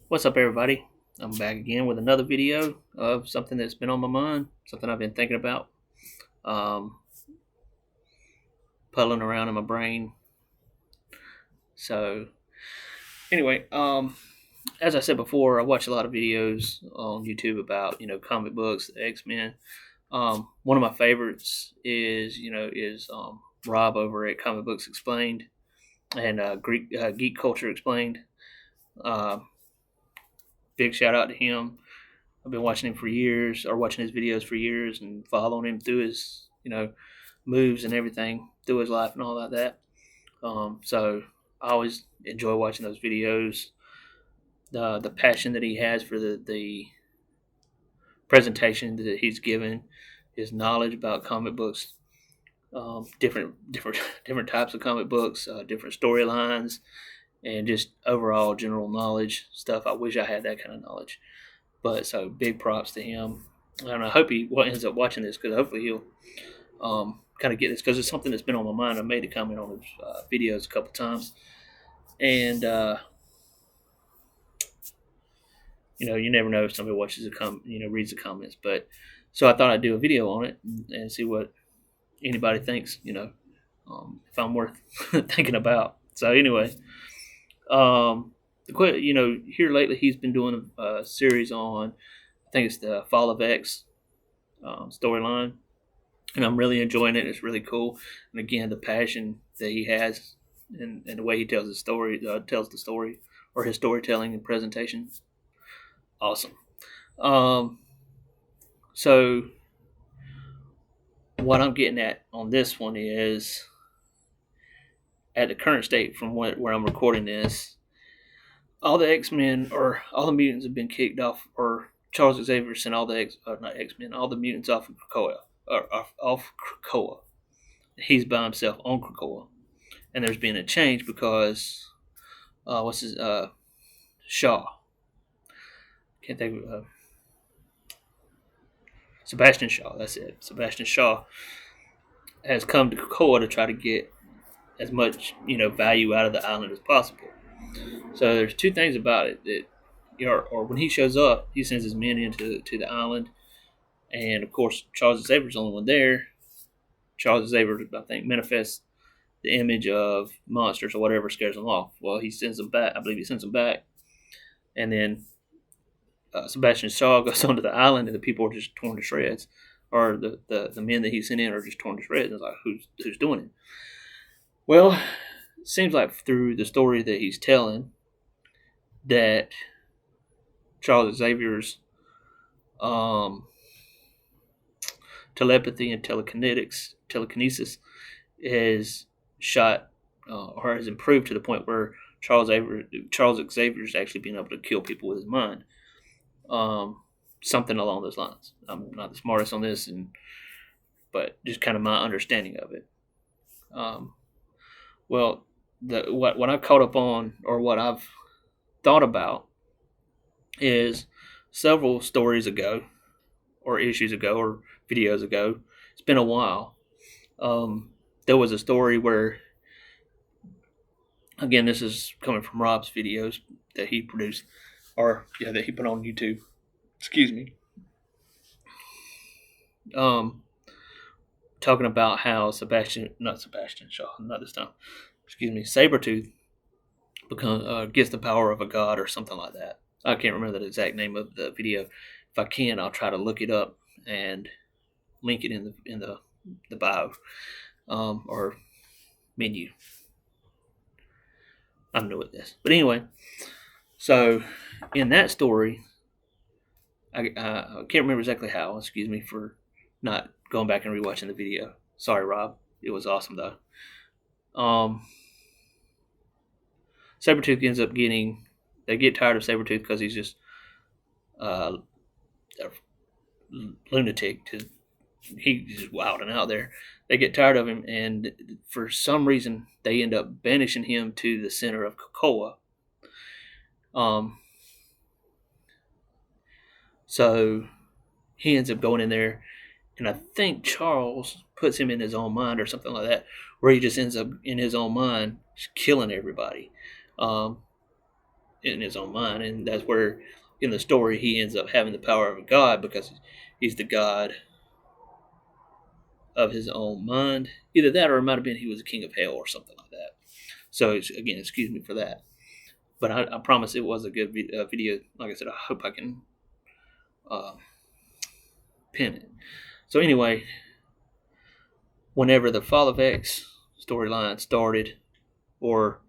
What's up, everybody? I'm back again with another video of something that's been on my mind, something I've been thinking about, um, puddling around in my brain. So, anyway, as I said before, I watch a lot of videos on YouTube about comic books, the X-Men. One of my favorites is Rob over at Comic Books Explained and Geek Culture Explained. Uh, Big shout out to him. I've been watching him for years, or watching his videos for years, and following him through his, moves and everything through his life and all like that. So I always enjoy watching those videos. The passion that he has for the presentation that he's given, his knowledge about comic books, different types of comic books, different storylines, and just overall general knowledge stuff. I wish I had that kind of knowledge. But so big props to him, and I hope he ends up watching this because hopefully he'll kind of get this because it's something that's been on my mind. I made a comment on his videos a couple times, and you never know if somebody watches reads the comments. But so I thought I'd do a video on it and see what anybody thinks. If I'm worth thinking about. So anyway, here lately he's been doing a series on, I think it's the Fall of X storyline, and I'm really enjoying it. It's really cool, and again, the passion that he has and the way he tells tells the story, or his storytelling and presentation, awesome. Um, so what I'm getting at on this one is, at the current state from where I'm recording this, all the X-Men or all the mutants have been kicked off, or Charles Xavier sent all the not X-Men, all the mutants off of Krakoa, or off Krakoa. He's by himself on Krakoa, and there's been a change because Shaw, can't think of Sebastian Shaw. That's it. Sebastian Shaw has come to Krakoa to try to get as much value out of the island as possible. So there's two things about it that, or when he shows up, he sends his men into the island, and of course Charles Xavier's the only one there. Charles Xavier, I think, manifests the image of monsters or whatever scares them off. Well, he sends them back. I believe he sends them back, and then Sebastian Shaw goes onto the island, and the people are just torn to shreds, or the men that he sent in are just torn to shreds. And it's like, who's doing it? Well, it seems like through the story that he's telling, that Charles Xavier's telepathy and telekinesis is shot or has improved to the point where Charles Xavier is actually being able to kill people with his mind. Something along those lines. I'm not the smartest on this, but just kind of my understanding of it. Well, what I've caught up on, or what I've thought about, is several stories ago, or issues ago, or videos ago. It's been a while. There was a story where, again, this is coming from Rob's videos that he produced, or that he put on YouTube. Excuse me. Talking about how not Sebastian Shaw, not this time. Excuse me, Sabretooth gets the power of a god or something like that. I can't remember the exact name of the video. If I can, I'll try to look it up and link it in the bio or menu. I'm new at this, but anyway. So in that story, I can't remember exactly how. Excuse me for not going back and rewatching the video. Sorry, Rob. It was awesome though. Sabretooth ends up they get tired of Sabretooth because he's just a lunatic. He's just wilding out there. They get tired of him, and for some reason, they end up banishing him to the center of Krakoa. So he ends up going in there, and I think Charles puts him in his own mind or something like that, where he just ends up in his own mind just killing everybody. in his own mind, and that's where in the story he ends up having the power of a god because he's the god of his own mind. Either that, or it might have been he was a king of hell or something like that. So again, excuse me for that, but I promise it was a good video. Like I said, I hope I can uh, pin it. So anyway, whenever the Fall of X storyline started, or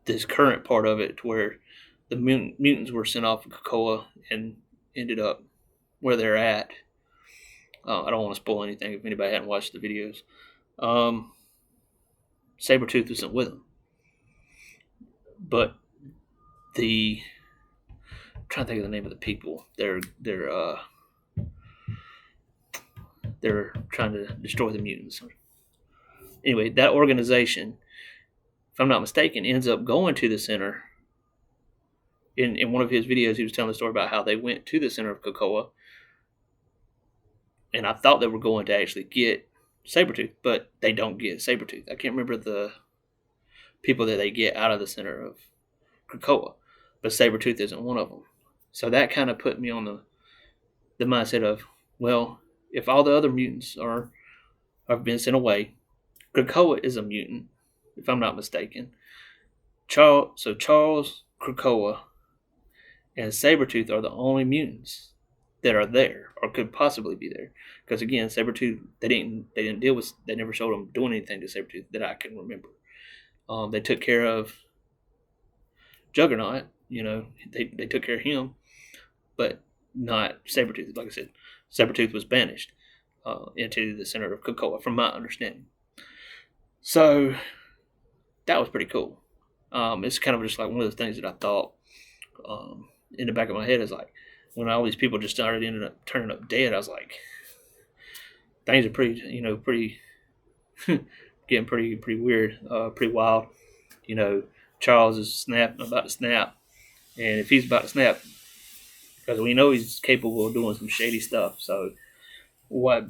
this current part of it, where the mutants were sent off of Krakoa and ended up where they're at. I don't want to spoil anything if anybody hadn't watched the videos. Sabretooth isn't with them. But I'm trying to think of the name of the people. They're trying to destroy the mutants. Anyway, that organization, if I'm not mistaken, ends up going to the center. In one of his videos, he was telling the story about how they went to the center of Krakoa. And I thought they were going to actually get Sabretooth, but they don't get Sabretooth. I can't remember the people that they get out of the center of Krakoa, but Sabretooth isn't one of them. So that kind of put me on the mindset of, well, if all the other mutants have been sent away, Krakoa is a mutant, if I'm not mistaken. Charles, Krakoa, and Sabretooth are the only mutants that are there or could possibly be there. Because again, Sabretooth, they didn't deal with, they never showed them doing anything to Sabretooth that I can remember. They took care of Juggernaut, they took care of him, but not Sabretooth. Like I said, Sabretooth was banished into the center of Krakoa, from my understanding. So that was pretty cool. It's kind of just like one of those things that I thought in the back of my head is like, when all these people just ended up turning up dead, I was like, things are pretty getting pretty weird, pretty wild. Charles is about to snap, and if he's about to snap, because we know he's capable of doing some shady stuff. So what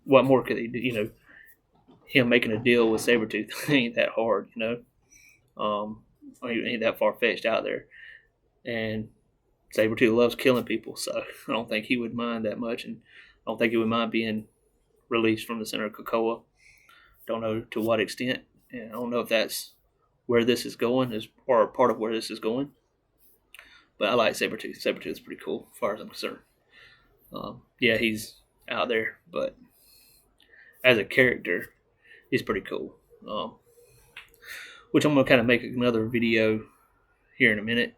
more could he do? Him making a deal with Sabretooth ain't that hard, ain't that far fetched out there. And Sabretooth loves killing people, so I don't think he would mind that much, and I don't think he would mind being released from the center of Krakoa. Don't know to what extent, and I don't know if that's where this is going, or part of where this is going. But I like Sabretooth. Sabretooth's pretty cool, as far as I'm concerned. Yeah, he's out there, but as a character, he's pretty cool. Which I'm going to kind of make another video here in a minute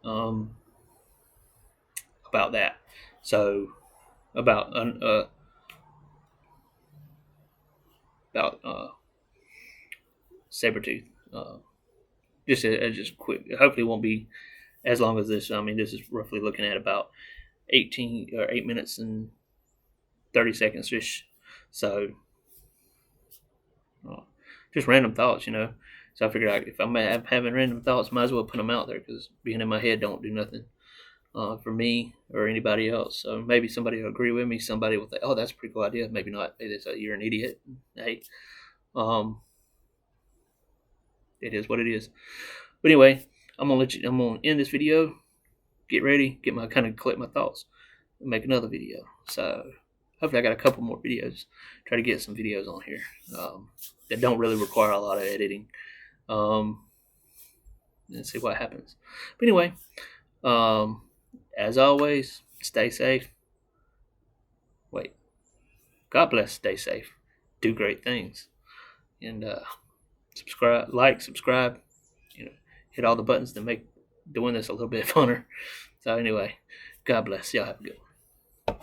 about that. So about Sabretooth. Just quick. Hopefully, it won't be as long as this. I mean, this is roughly looking at about 8 minutes and 30 seconds ish. So just random thoughts, So I figured if I'm having random thoughts, might as well put them out there, because being in my head don't do nothing for me or anybody else. So maybe somebody will agree with me. Somebody will think, "Oh, that's a pretty cool idea." Maybe not. Maybe you're an idiot. Hey, it is what it is. But anyway, I'm gonna end this video. Get ready. Collect my thoughts, and make another video. So hopefully I got a couple more videos. Try to get some videos on here that don't really require a lot of editing. And see what happens. But anyway, as always, stay safe. God bless, stay safe. Do great things. And subscribe, hit all the buttons to make doing this a little bit funner. So anyway, God bless. Y'all have a good one.